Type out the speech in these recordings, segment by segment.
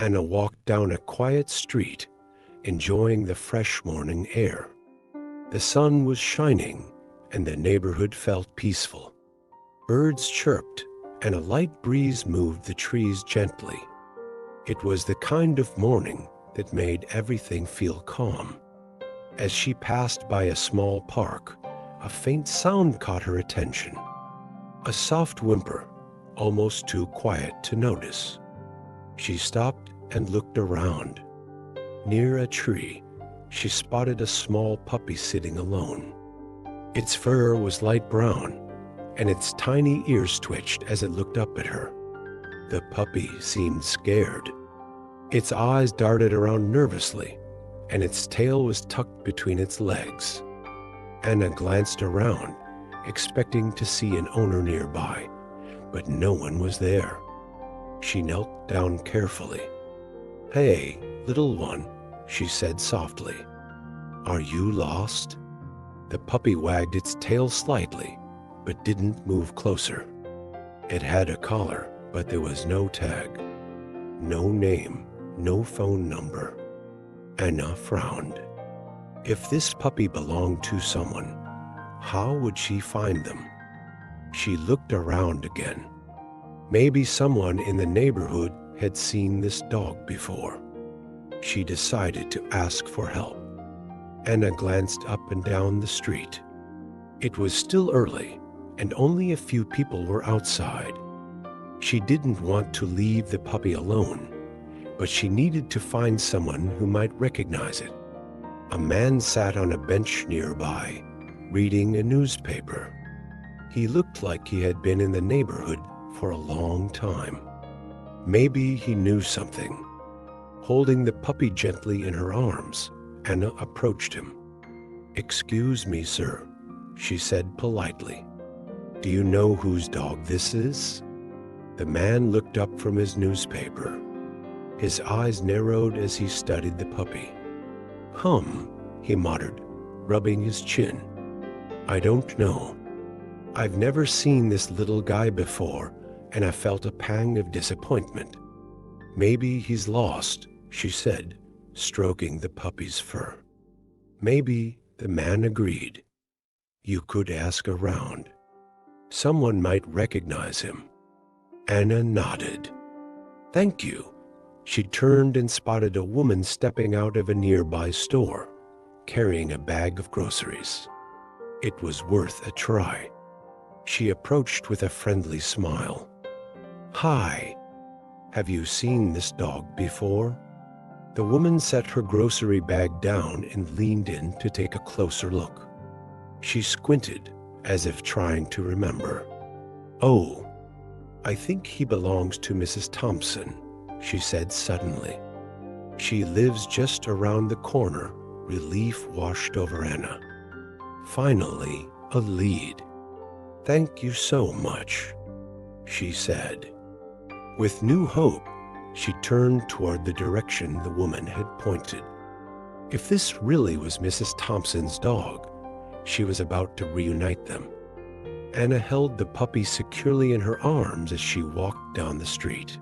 Anna walked down a quiet street, enjoying the fresh morning air. The sun was shining, and the neighborhood felt peaceful. Birds chirped, and a light breeze moved the trees gently. It was the kind of morning that made everything feel calm. As she passed by a small park, a faint sound caught her attention. A soft whimper, almost too quiet to notice. She stopped and looked around. Near a tree, she spotted a small puppy sitting alone. Its fur was light brown, and its tiny ears twitched as it looked up at her. The puppy seemed scared. Its eyes darted around nervously, and its tail was tucked between its legs. Anna glanced around, expecting to see an owner nearby, but no one was there. She knelt down carefully. "Hey, little one," she said softly. "Are you lost?" The puppy wagged its tail slightly, but didn't move closer. It had a collar, but there was no tag. No name, no phone number. Anna frowned. If this puppy belonged to someone, how would she find them? She looked around again. Maybe someone in the neighborhood had seen this dog before. She decided to ask for help. Anna glanced up and down the street. It was still early, and only a few people were outside. She didn't want to leave the puppy alone, but she needed to find someone who might recognize it. A man sat on a bench nearby, reading a newspaper. He looked like he had been in the neighborhood for a long time. Maybe he knew something. Holding the puppy gently in her arms, Anna approached him. "Excuse me, sir," she said politely. "Do you know whose dog this is?" The man looked up from his newspaper. His eyes narrowed as he studied the puppy. He muttered, rubbing his chin. "I don't know. I've never seen this little guy before, and I felt a pang of disappointment. Maybe he's lost," she said, stroking the puppy's fur. "Maybe," the man agreed. "You could ask around. Someone might recognize him." Anna nodded. "Thank you." She turned and spotted a woman stepping out of a nearby store, carrying a bag of groceries. It was worth a try. She approached with a friendly smile. "Hi, have you seen this dog before?" The woman set her grocery bag down and leaned in to take a closer look. She squinted, as if trying to remember. "Oh, I think he belongs to Mrs. Thompson," she said suddenly. "She lives just around the corner." Relief washed over Anna. Finally, a lead. "Thank you so much," she said. With new hope, she turned toward the direction the woman had pointed. If this really was Mrs. Thompson's dog, she was about to reunite them. Anna held the puppy securely in her arms as she walked down the street.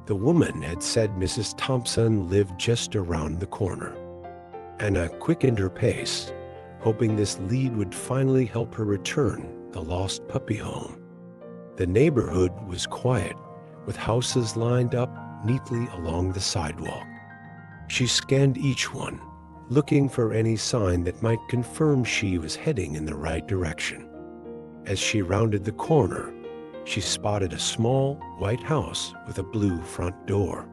The woman had said Mrs. Thompson lived just around the corner. Anna quickened her pace, hoping this lead would finally help her return the lost puppy home. The neighborhood was quiet, with houses lined up neatly along the sidewalk. She scanned each one, looking for any sign that might confirm she was heading in the right direction. As she rounded the corner, she spotted a small, white house with a blue front door.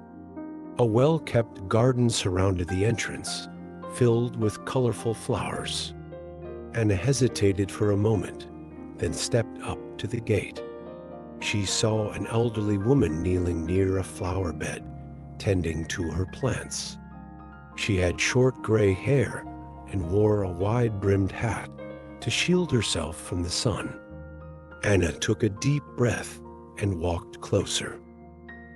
A well-kept garden surrounded the entrance, filled with colorful flowers. Anna hesitated for a moment, then stepped up to the gate. She saw an elderly woman kneeling near a flower bed, tending to her plants. She had short gray hair and wore a wide-brimmed hat to shield herself from the sun. Anna took a deep breath and walked closer.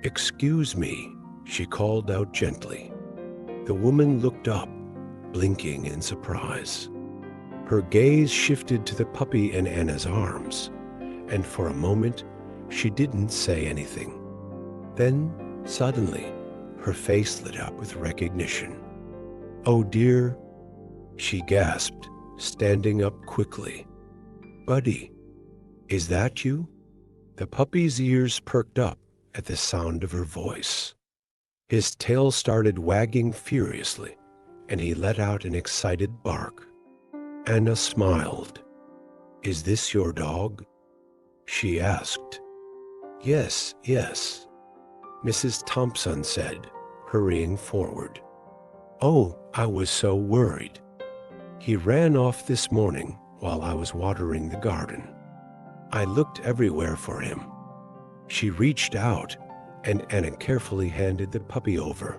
"Excuse me," she called out gently. The woman looked up, blinking in surprise. Her gaze shifted to the puppy in Anna's arms, and for a moment, she didn't say anything. Then, suddenly, Her face lit up with recognition. "Oh dear," she gasped, standing up quickly. "Buddy, is that you?" The puppy's ears perked up at the sound of her voice. His tail started wagging furiously, and he let out an excited bark. Anna smiled. "Is this your dog?" she asked. "Yes, yes," Mrs. Thompson said, hurrying forward. "Oh, I was so worried. He ran off this morning while I was watering the garden. I looked everywhere for him." She reached out, and Anna carefully handed the puppy over.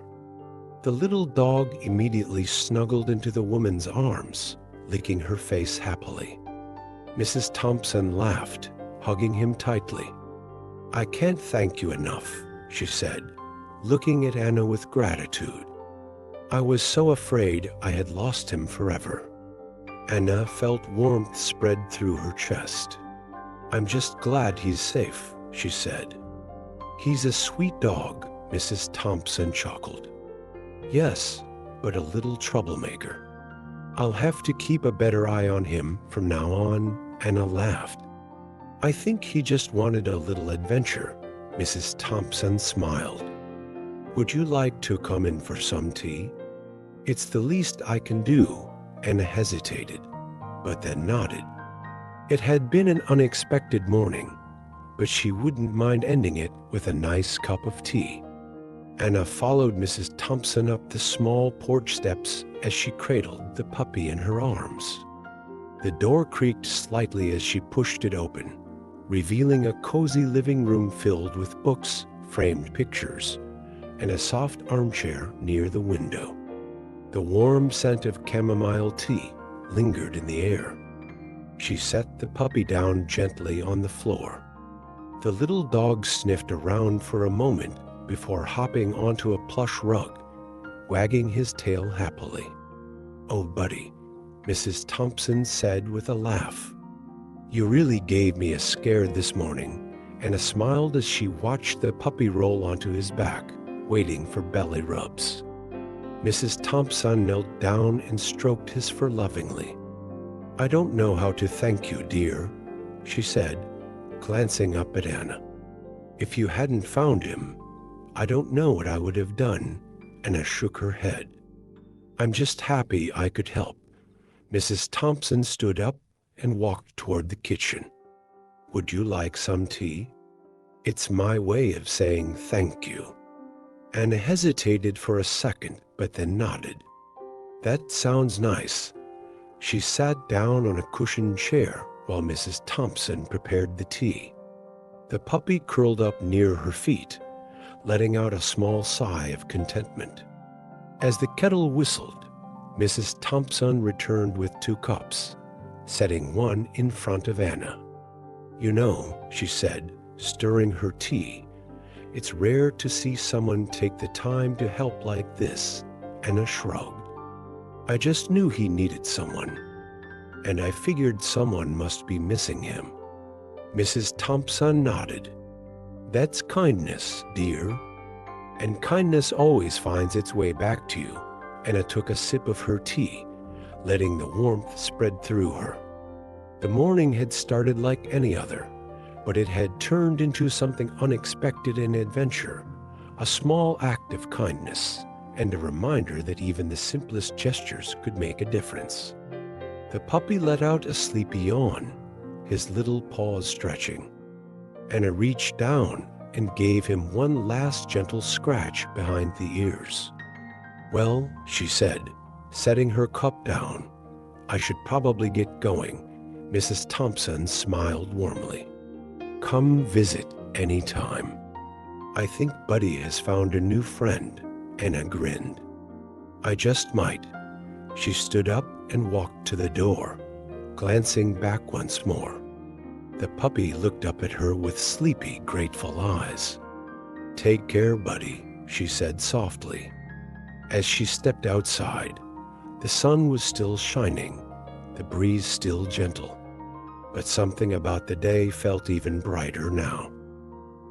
The little dog immediately snuggled into the woman's arms, licking her face happily. Mrs. Thompson laughed, hugging him tightly. "I can't thank you enough," she said, looking at Anna with gratitude. "I was so afraid I had lost him forever." Anna felt warmth spread through her chest. "I'm just glad he's safe," she said. "He's a sweet dog," Mrs. Thompson chuckled. "Yes, but a little troublemaker. I'll have to keep a better eye on him from now on," Anna laughed. "I think he just wanted a little adventure," Mrs. Thompson smiled. "Would you like to come in for some tea? It's the least I can do," Anna hesitated, but then nodded. It had been an unexpected morning, but she wouldn't mind ending it with a nice cup of tea. Anna followed Mrs. Thompson up the small porch steps as she cradled the puppy in her arms. The door creaked slightly as she pushed it open, revealing a cozy living room filled with books, framed pictures, and a soft armchair near the window. The warm scent of chamomile tea lingered in the air. She set the puppy down gently on the floor. The little dog sniffed around for a moment before hopping onto a plush rug, wagging his tail happily. "Oh, buddy," Mrs. Thompson said with a laugh. "You really gave me a scare this morning," Anna smiled as she watched the puppy roll onto his back, waiting for belly rubs. Mrs. Thompson knelt down and stroked his fur lovingly. "I don't know how to thank you, dear," she said, glancing up at Anna. "If you hadn't found him, I don't know what I would have done," Anna shook her head. "I'm just happy I could help." Mrs. Thompson stood up and walked toward the kitchen. "Would you like some tea? It's my way of saying thank you." Anna hesitated for a second, but then nodded. "That sounds nice." She sat down on a cushioned chair while Mrs. Thompson prepared the tea. The puppy curled up near her feet, letting out a small sigh of contentment. As the kettle whistled, Mrs. Thompson returned with 2 cups, setting one in front of Anna. "You know," she said, stirring her tea, "it's rare to see someone take the time to help like this." Anna shrugged. "I just knew he needed someone, and I figured someone must be missing him." Mrs. Thompson nodded. "That's kindness, dear. And kindness always finds its way back to you." Anna took a sip of her tea, letting the warmth spread through her. The morning had started like any other, but it had turned into something unexpected and adventure, a small act of kindness, and a reminder that even the simplest gestures could make a difference. The puppy let out a sleepy yawn, his little paws stretching. Anna reached down and gave him one last gentle scratch behind the ears. "Well," she said, setting her cup down, "I should probably get going." Mrs. Thompson smiled warmly. "Come visit any time. I think Buddy has found a new friend," Anna grinned. "I just might." She stood up and walked to the door, glancing back once more. The puppy looked up at her with sleepy, grateful eyes. "Take care, Buddy," she said softly. As she stepped outside, the sun was still shining, the breeze still gentle, but something about the day felt even brighter now.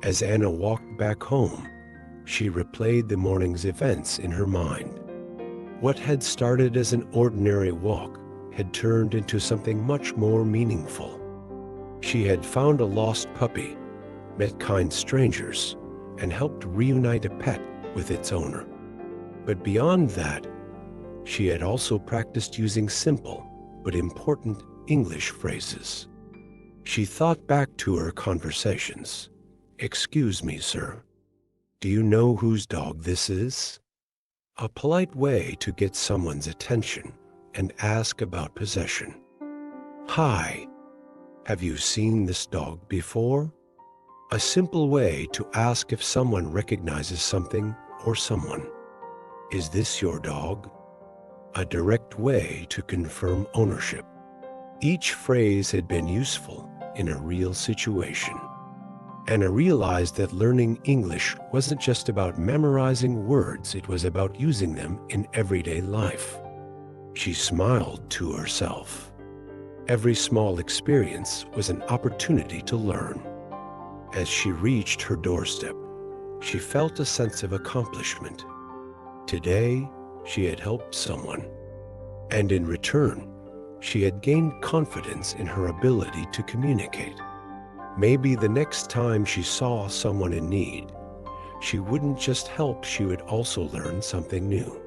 As Anna walked back home, She replayed the morning's events in her mind. What had started as an ordinary walk had turned into something much more meaningful. She had found a lost puppy, met kind strangers, and helped reunite a pet with its owner. But beyond that, she had also practiced using simple but important English phrases. She thought back to her conversations. "Excuse me, sir. Do you know whose dog this is?" A polite way to get someone's attention and ask about possession. "Hi, have you seen this dog before?" A simple way to ask if someone recognizes something or someone. "Is this your dog?" A direct way to confirm ownership. Each phrase had been useful in a real situation. Anna realized that learning English wasn't just about memorizing words, it was about using them in everyday life. She smiled to herself. Every small experience was an opportunity to learn. As she reached her doorstep, she felt a sense of accomplishment. Today, she had helped someone, and in return, she had gained confidence in her ability to communicate. Maybe the next time she saw someone in need, she wouldn't just help, she would also learn something new.